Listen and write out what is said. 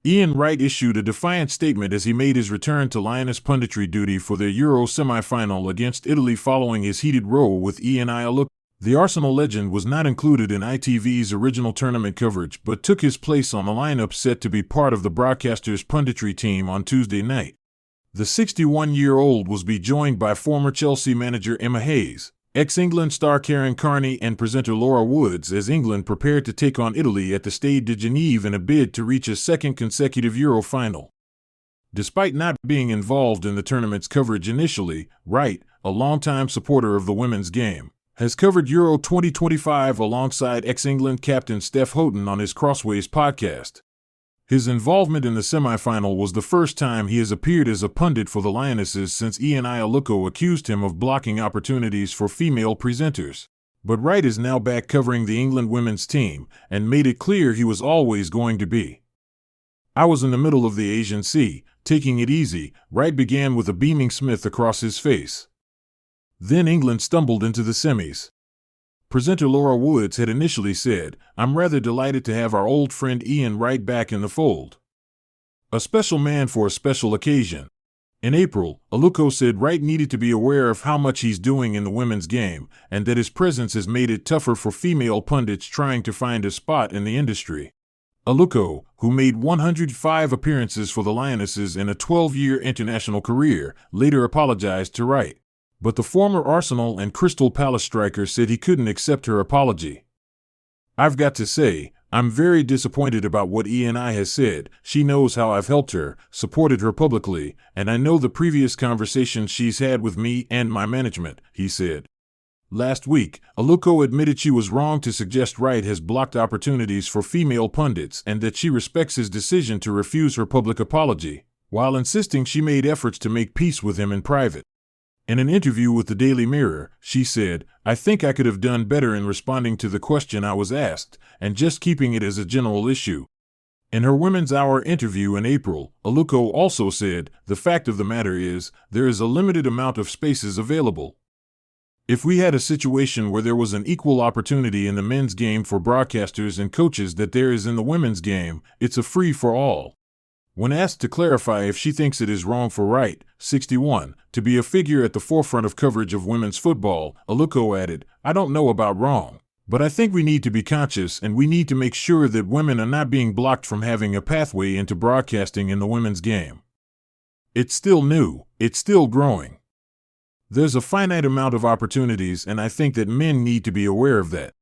Ian Wright issued a defiant statement as he made his return to Lioness punditry duty for their Euro semi-final against Italy following his heated row with Eni Aluko. The Arsenal legend was not included in ITV's original tournament coverage but took his place on the lineup set to be part of the broadcaster's punditry team on Tuesday night. The 61-year-old was joined by former Chelsea manager Emma Hayes, ex-England star Karen Carney and presenter Laura Woods as England prepared to take on Italy at the Stade de Genève in a bid to reach a second consecutive Euro final. Despite not being involved in the tournament's coverage initially, Wright, a longtime supporter of the women's game, has covered Euro 2025 alongside ex-England captain Steph Houghton on his Crossways podcast. His involvement in the semi-final was the first time he has appeared as a pundit for the Lionesses since Eni Aluko accused him of blocking opportunities for female presenters. But Wright is now back covering the England women's team and made it clear he was always going to be. "I was in the middle of the Asian Sea, taking it easy," Wright began with a beaming smile across his face. Then England stumbled into the semis. Presenter Laura Woods had initially said, "I'm rather delighted to have our old friend Ian Wright back in the fold. A special man for a special occasion." In April, Aluko said Wright needed to be aware of how much he's doing in the women's game, and that his presence has made it tougher for female pundits trying to find a spot in the industry. Aluko, who made 105 appearances for the Lionesses in a 12-year international career, later apologized to Wright. But the former Arsenal and Crystal Palace striker said he couldn't accept her apology. "I've got to say, I'm very disappointed about what Eni has said. She knows how I've helped her, supported her publicly, and I know the previous conversations she's had with me and my management," he said. Last week, Aluko admitted she was wrong to suggest Wright has blocked opportunities for female pundits and that she respects his decision to refuse her public apology, while insisting she made efforts to make peace with him in private. In an interview with the Daily Mirror, she said, "I think I could have done better in responding to the question I was asked, and just keeping it as a general issue." In her Women's Hour interview in April, Aluko also said, "The fact of the matter is, there is a limited amount of spaces available. If we had a situation where there was an equal opportunity in the men's game for broadcasters and coaches that there is in the women's game, it's a free-for-all." When asked to clarify if she thinks it is wrong for Wright, 61, to be a figure at the forefront of coverage of women's football, Aluko added, "I don't know about wrong, but I think we need to be conscious and we need to make sure that women are not being blocked from having a pathway into broadcasting in the women's game. It's still new, it's still growing. There's a finite amount of opportunities and I think that men need to be aware of that."